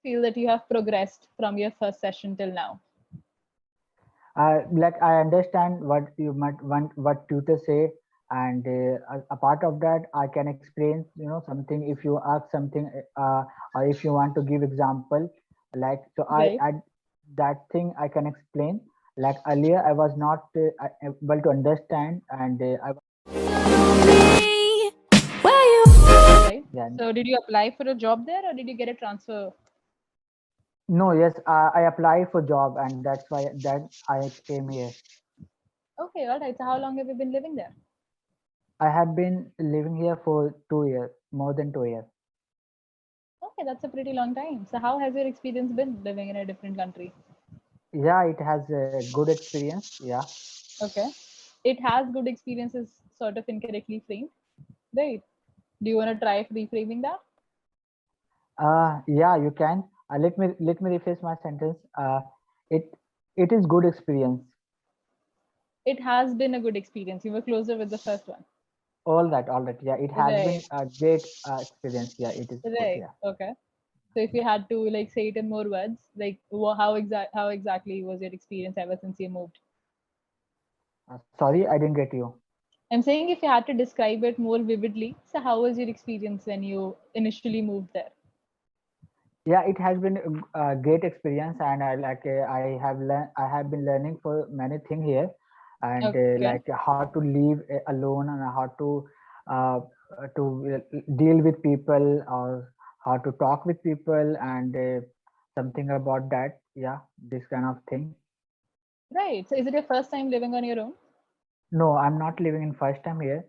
feel that you have progressed from your first session till now? Like I understand what you might want, what tutors say, and a part of that, I can explain, something if you ask something, or if you want to give example, like so Right. that thing I can explain. Like earlier, I was not able to understand, and All right. yeah, So did you apply for a job there or did you get a transfer? no, yes, I apply for job, and that's why that I came here. Okay, all right. So how long have you been living there? I have been living here for 2 years, more than 2 years. Okay, that's a pretty long time. So how has your experience been living in a different country? Yeah, it has a good experience. Yeah. Okay. It has good experiences sort of incorrectly framed. Right. Do you want to try reframing that? Yeah, you can. Let me rephrase my sentence. It it is good experience. It has been a good experience. You were closer with the first one. All that. Yeah, it has Right. been a great experience. Yeah, it is good. Right. Yeah. Okay. So if you had to like say it in more words, like how exactly was your experience ever since you moved? Sorry, I didn't get you. I'm saying if you had to describe it more vividly, so how was your experience when you initially moved there? Yeah, it has been a great experience, and I have been learning for many things here, and Okay. like how to live alone, and how uh, to deal with people, or how to talk with people, and something about that. Yeah, this kind of thing. Right. So is it your first time living on your own? No, I'm not living in first time here.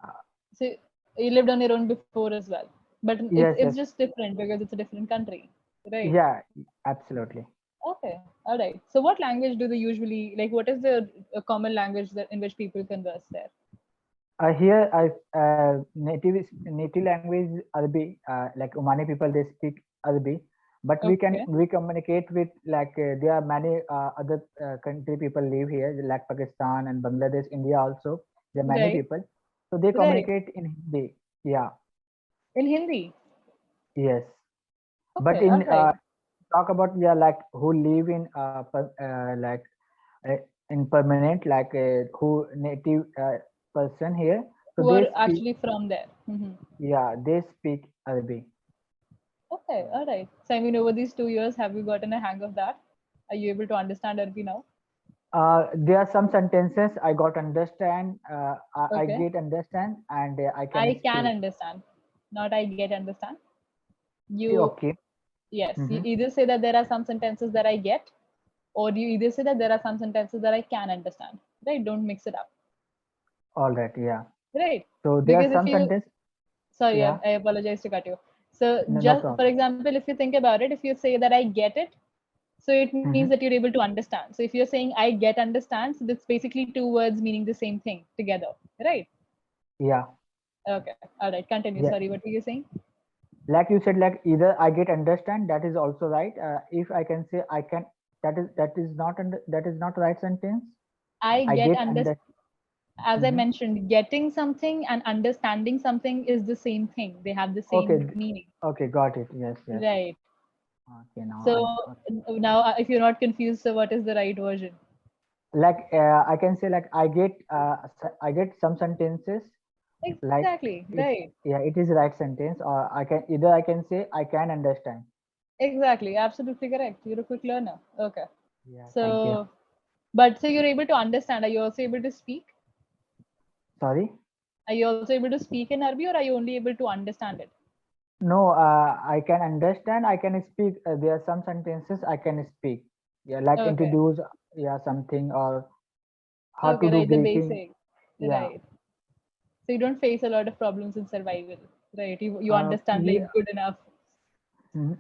Uh, So you lived on your own before as well. But yes, it's yes, just different because it's a different country. Right. yeah, absolutely. Okay. All right. So what language do they usually like what is the common language that in which people converse there? Here, native language Arabic. Like Omani people, they speak Arabic, but Okay. we communicate with like there are many other country people live here, like Pakistan and Bangladesh, India also. There are many Right. people, so they Right. communicate in Hindi. Yeah, In Hindi. yes. But Okay. All in right. talk about, yeah, like who live in like uh, in permanent, like who native person here, so Who they are speak. actually from there. Yeah, they speak Arabic. Okay, Yeah. all right. So, I mean, over these 2 years, have you gotten a hang of that? Are you able to understand Arabic now? There are some sentences I got understand. I Okay. get understand, and I can I can speak. understand, not I get understand. Okay, You, okay. yes, you Mm-hmm. either say that there are some sentences that I get, or you either say that there are some sentences that I can understand. Right? Don't mix it up. All right. Yeah. Right? So there are Because if some you, sentence. sorry, Yeah. I apologize to cut you. So, No, no just for problem. example, if you think about it, if you say that I get it, so it means Mm-hmm. that you're able to understand. So if you're saying I get understand, so that's basically two words meaning the same thing together, right? Yeah. Okay, all right, continue. Yeah. Sorry, what were you saying? Like you said, like either I get understand. That is also right. If I can say I can, that is not right sentence. I I get get under, under. as I Mm-hmm. mentioned, getting something and understanding something is the same thing. They have the Okay. same meaning, Okay. Got it. Yes. Yes. right? Okay. Now So I. Okay. now, if you're not confused, so what is the right version? Like I can say, like I get some sentences, like Exactly, it, right. yeah, it is right sentence, or I can say I can understand. Exactly, absolutely correct. You're a quick learner. Okay. Yeah, thank you. So, but so you're able to understand. Are you also able to speak? Sorry. Are you also able to speak in Arabic or are you only able to understand it? No, I can understand, I can speak. There are some sentences I can speak. Yeah, like Okay. introduce, yeah, something, or how to Okay, do right. The greeting. basic. Yeah. Right. So you don't face a lot of problems in survival. Right. You understand Yeah. like good enough.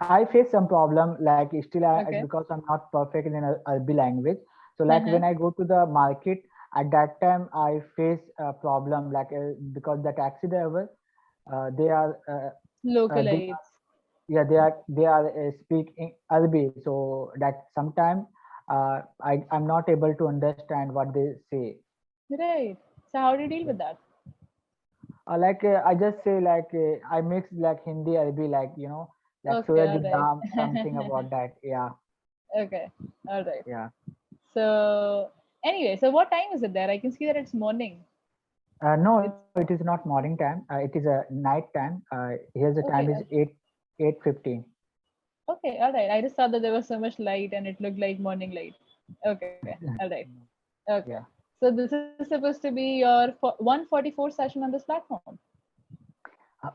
I face some problem, like still Okay. because I'm not perfect in Arabic language. So like Uh-huh. when I go to the market, at that time I face a problem, like because the taxi driver, they are they are, Localize. yeah, they are speaking Arabic, so that sometimes I'm not able to understand what they say. Right. So how do you deal Yeah. with that? Like I just say, like I mix like Hindi Arabic, like like Okay, Surya all right. Dam, something about that. Yeah, Okay, all right. yeah. So anyway, so what time is it there? I can see that it's morning. No, it It's is not morning time. It is a night time. Here's the time is okay. 8:15. Okay, all right. I just thought that there was so much light and it looked like morning light. Okay, all right. Okay. Yeah. So this is supposed to be your 144 session on this platform.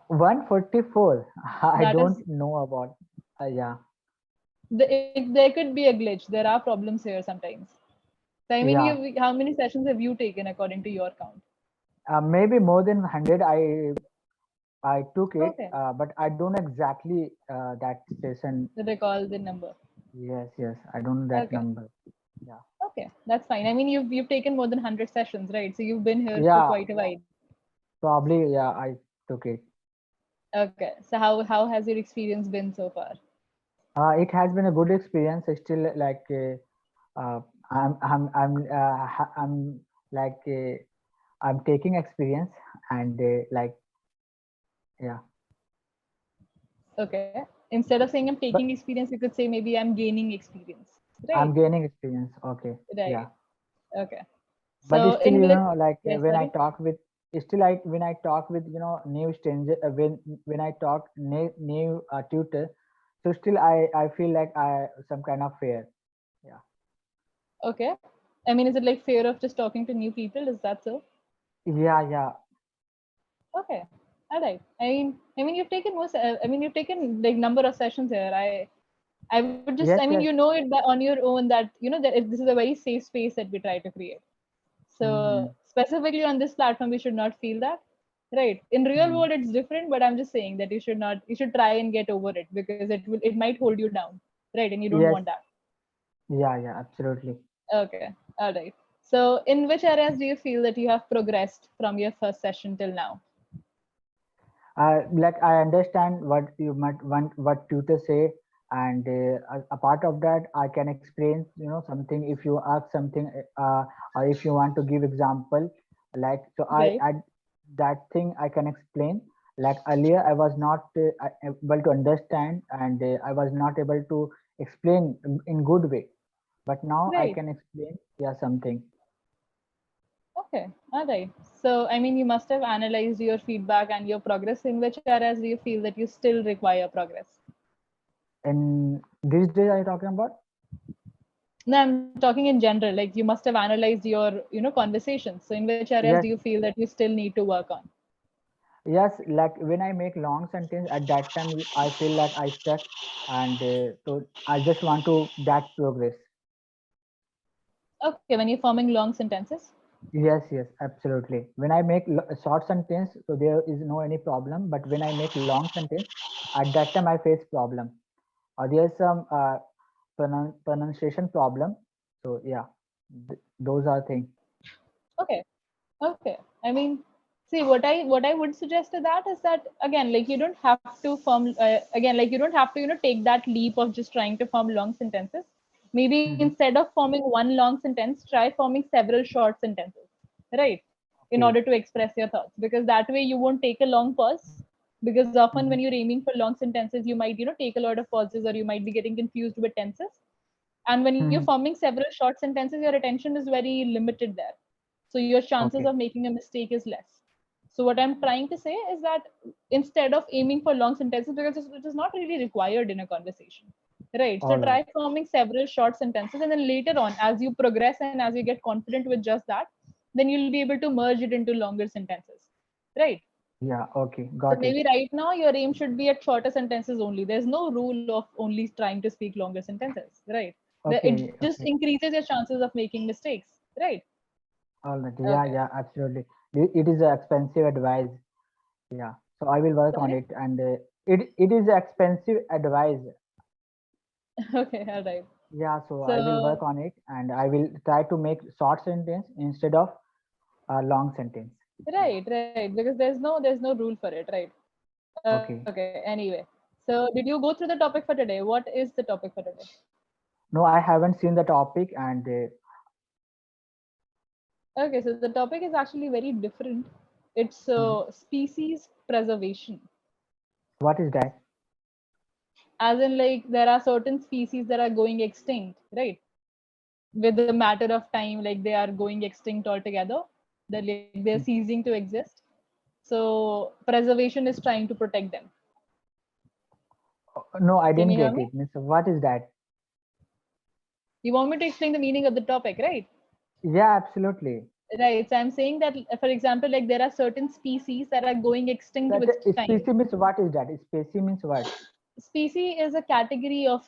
144. I That is don't know about. Yeah, there could be a glitch. There are problems here sometimes. So I mean, yeah. how many sessions have you taken according to your count? Maybe more than 100. I took it, Okay, but I don't exactly that session. recall the number. Yes, yes. I don't know that Okay, number. Yeah. okay, that's fine. I mean, you've taken more than 100 sessions, right? So you've been here for Yeah, quite a while. probably. Yeah, I took it. Okay, so how has your experience been so far? It has been a good experience. Still, like I'm like I'm taking experience and like yeah, Okay, instead of saying I'm taking but experience, you could say maybe I'm gaining experience, I'm right? gaining experience. Okay, yeah. Right. Okay. But So still, in which, like yes, when I sorry. talk with, still like when I talk with new stranger, when I talk new tutor, so still I feel like I some kind of fear. Yeah, Okay. I mean, is it like fear of just talking to new people? Is that so? yeah, yeah. Okay. All right. I mean, you've taken most. I mean, you've taken like number of sessions here. I would just. I Yes, mean, you yes. know it on your own that that if this is a very safe space that we try to create. Mm-hmm. So specifically on this platform, we should not feel that. Right. In real Mm-hmm. world, it's different, but I'm just saying that you should not. You should try and get over it because it might hold you down. Right, and you don't Yes, want that. yeah, yeah, absolutely. Okay. All right. So, in which areas do you feel that you have progressed from your first session till now? Like I understand what you might want, what tutors say, and a part of that I can explain. Something if you ask something, or if you want to give example, like so Right. I that thing I can explain. Like earlier, I was not able to understand, and I was not able to explain in good way. But now I Right. can explain. Yeah, something. Okay. All right. So, I mean, you must have analyzed your feedback and your progress. In which areas do you feel that you still require progress? And these days, are you talking about? No, I'm talking in general. Like you must have analyzed your, conversations. So, in which areas do Yes. you feel that you still need to work on? Yes, like when I make long sentence at that time, I feel like I stuck, and so I just want to that progress. Okay. When you're forming long sentences. Yes, yes, absolutely. When I make a short sentence, so there is no any problem. But when I make long sentence, at that time I face problem. Or there's some pronunciation problem. So yeah, those are things. Okay. Okay. I mean, see what I would suggest to that is that again, like you don't have to form again, like you don't have to take that leap of just trying to form long sentences. Maybe Hmm. instead of forming one long sentence, try forming several short sentences, right? In Okay. order to express your thoughts, because that way you won't take a long pause. Because often when Hmm. you're aiming for long sentences, you might take a lot of pauses, or you might be getting confused with tenses. And when you're Hmm. forming several short sentences, your attention is very limited there. So your chances Okay. of making a mistake is less. So what I'm trying to say is that instead of aiming for long sentences, because it is not really required in a conversation, right? So All right. try forming several short sentences, and then later on, as you progress and as you get confident with just that, then you'll be able to merge it into longer sentences, right? Yeah. Okay. So Got it. maybe right now your aim should be at shorter sentences only. There's no rule of only trying to speak longer sentences, right? It Okay. just Okay. increases your chances of making mistakes, right? All right. Yeah, Okay. yeah, absolutely. It is an expensive advice. Yeah. So I will work on Sorry. it, and it is expensive advice. Okay. All right. Yeah. So I will So work on it, and I will try to make short sentence instead of a long sentence. Yeah. right, because there's no rule for it, right? Okay. Okay. Anyway, so did you go through the topic for today? What is the topic for today? No, I haven't seen the topic, and Okay, so the topic is actually very different. It's mhm. species preservation. What is that? as in like there are certain species that are going extinct, right? With a matter of time, like they are going extinct altogether. They're Hmm. ceasing to exist. So preservation is trying to protect them. No, I Can didn't you hear get me? it. Means what is that? You want me to explain the meaning of the topic, right? Yeah, absolutely. Right. So I'm saying that, for example, like there are certain species that are going extinct That with time. species means what is that? Species means what? Species is a category of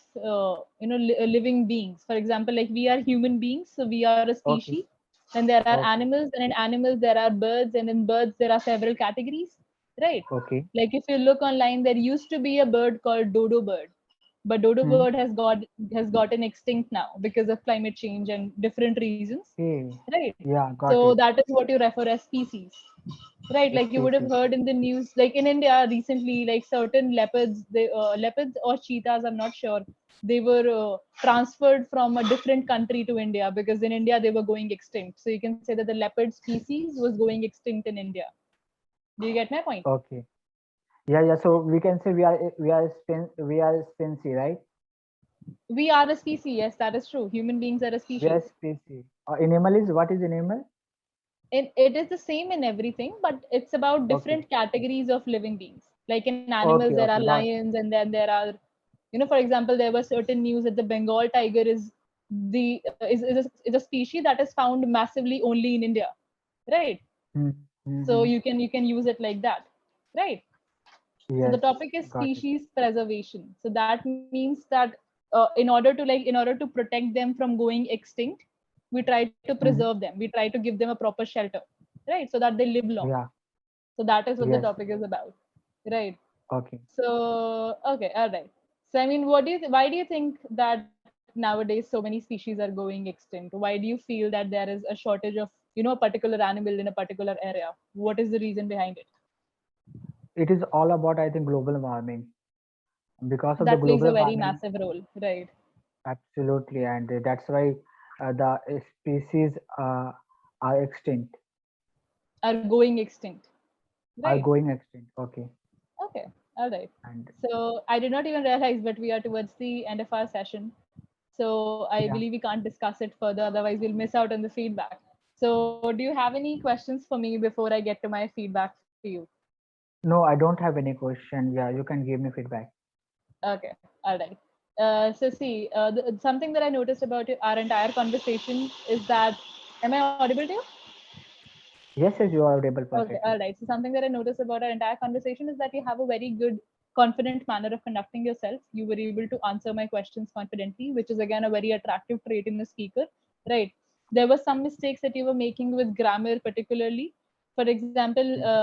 living beings. For example, like we are human beings, so we are a Okay. species. Then there are Okay. animals, and in animals there are birds, and in birds there are several categories, right? Okay. Like if you look online, there used to be a bird called dodo bird, but dodo Hmm. bird has gotten extinct now because of climate change and different reasons, Okay. right? Yeah, got So it. that is what you refer as species. Right, like you would have Species. heard in the news, like in India recently, like certain leopards, leopards or cheetahs, I'm not sure, they were transferred from a different country to India because in India they were going extinct. So you can say that the leopard species was going extinct in India. Do you get my point? Okay. Yeah, yeah. So we can say we are species, right? We are a species, yes, that is true. Human beings are a We are species. species. Animal is what is animal? It is the same in everything, but it's about Okay. different categories of living beings. Like in animals, Okay. there are Okay. Got. lions, and then there are, for example, there was certain news that the Bengal tiger is is a species that is found massively only in India, right? Hmm. So Mm-hmm. you can use it like that, right? So the Yes. topic is Got it. species preservation. So that means that in order to protect them from going extinct, we try to Hmm. preserve them. We try to give them a proper shelter, right? So that they live long. Yeah. So that is what the Yes. topic is about, right? Okay. So okay, all right. So I mean, why do you think that nowadays so many species are going extinct? Why do you feel that there is a shortage of a particular animal in a particular area? What is the reason behind it? It is all about, I think, global warming. Because of the That plays a global very warming, massive role, right? absolutely, and that's why the species are extinct, Are going extinct, are right? going extinct. Okay. Okay, all right. And So I did not even realize, but we are towards the end of our session. So I yeah, believe we can't discuss it further, otherwise we'll miss out on the feedback. So do you have any questions for me before I get to my feedback for you? no, I don't have any question. Yeah, you can give me feedback. Okay, all right. So see, something that I noticed about our entire conversation is that, am I audible to you? Yes, yes, you are audible Okay, all perfectly. right. So something that I noticed about our entire conversation is that you have a very good, confident manner of conducting yourself. You were able to answer my questions confidently, which is again a very attractive trait in a speaker, right? There were some mistakes that you were making with grammar, particularly. For example, Mhm.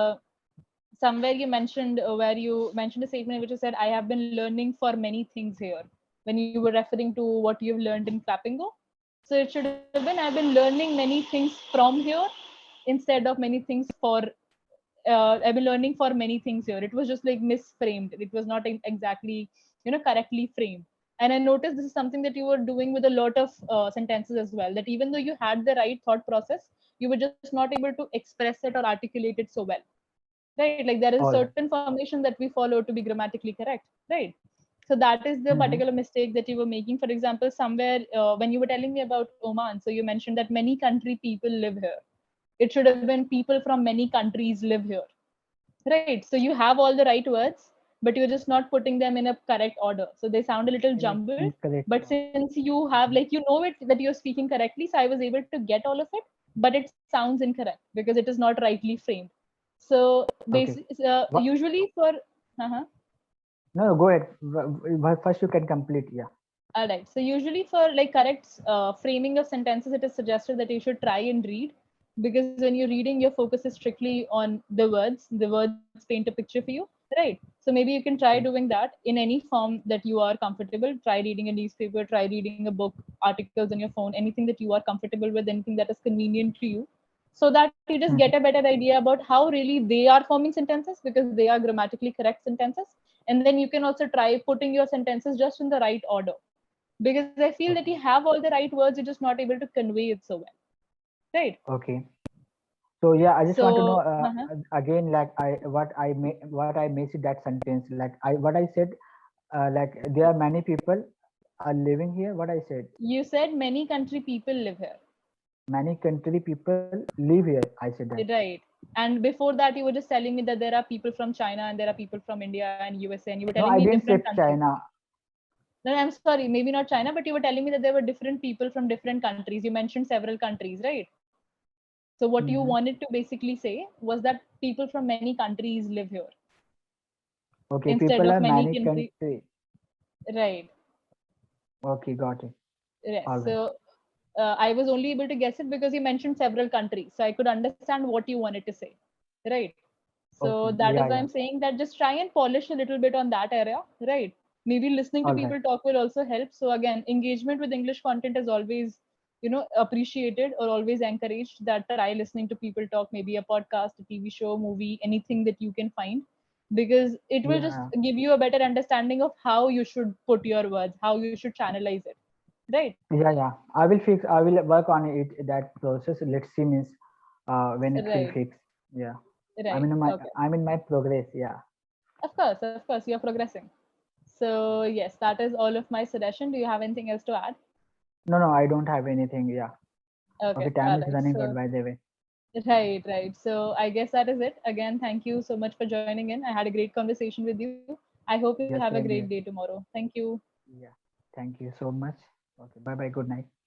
somewhere you mentioned where you mentioned a statement in which you said, "I have been learning for many things here." When you were referring to what you've learned in Clapingo, so it should have been, "I've been learning many things from here," instead of many things for I've been learning for many things here. It was just like misframed. It was not exactly, correctly framed. And I noticed this is something that you were doing with a lot of sentences as well. That even though you had the right thought process, you were just not able to express it or articulate it so well, right? Like there is a All right. certain formation that we follow to be grammatically correct, right? So that is the Mm-hmm. particular mistake that you were making. For example, somewhere when you were telling me about Oman, so you mentioned that many country people live here. It should have been people from many countries live here, right? So you have all the right words, but you're just not putting them in a correct order, so they sound a little jumbled. Incorrect. But since you have, like, it that you're speaking correctly, so I was able to get all of it, but it sounds incorrect because it is not rightly framed. So Okay. basically, What? usually for uh-huh. No, no, go ahead. First, you can complete. Yeah. All right. So usually for like correct framing of sentences, it is suggested that you should try and read, because when you're reading, your focus is strictly on the words. The words paint a picture for you, right? So maybe you can try Okay. doing that in any form that you are comfortable. Try reading a newspaper, try reading a book, articles on your phone, anything that you are comfortable with, anything that is convenient to you, so that you just get a Mhm. better idea about how really they are forming sentences, because they are grammatically correct sentences. And then you can also try putting your sentences just in the right order, because I feel that you Okay. have all the right words, you're just not able to convey it so well, right? Okay. So yeah, I just want to know So again, like what I missed that sentence. Like what I said, like there are many people are living here. What I said, You said many country people live here. many country people live here. I said that. Right. And before that, you were just telling me that there are people from China and there are people from India and USA, and you were No, telling I me didn't say different countries. China. No, I'm sorry, maybe not China, but you were telling me that there were different people from different countries. You mentioned several countries, right? So what you Hmm. wanted to basically say was that people from many countries live here Okay, instead people of are many many country. country. Right. Okay, got it. Yes. All right. So I was only able to guess it because you mentioned several countries, so I could understand what you wanted to say. Right. So Okay. that is Yeah, why yeah. I'm saying that just try and polish a little bit on that area, right? Maybe listening to All right. people talk will also help. So again, engagement with English content is always, appreciated or always encouraged. That try listening to people talk, maybe a podcast, a TV show, movie, anything that you can find, because it will just Yeah. give you a better understanding of how you should put your words, how you should channelize it, right? Yeah, yeah. I will fix. I will work on it. That process. Let's see. Means, when it will Right, fix. Yeah. right. Okay. I'm in my progress. Yeah. Of course, you're progressing. So yes, that is all of my suggestion. Do you have anything else to add? No, no, I don't have anything. Yeah. Okay. Okay, Time all is right. running out. So By the way. right, right. So I guess that is it. Again, thank you so much for joining in. I had a great conversation with you. I hope you have a Yeah. great Same day here. tomorrow. Thank you. Yeah. Thank you so much. Okay. Bye, bye. Good night.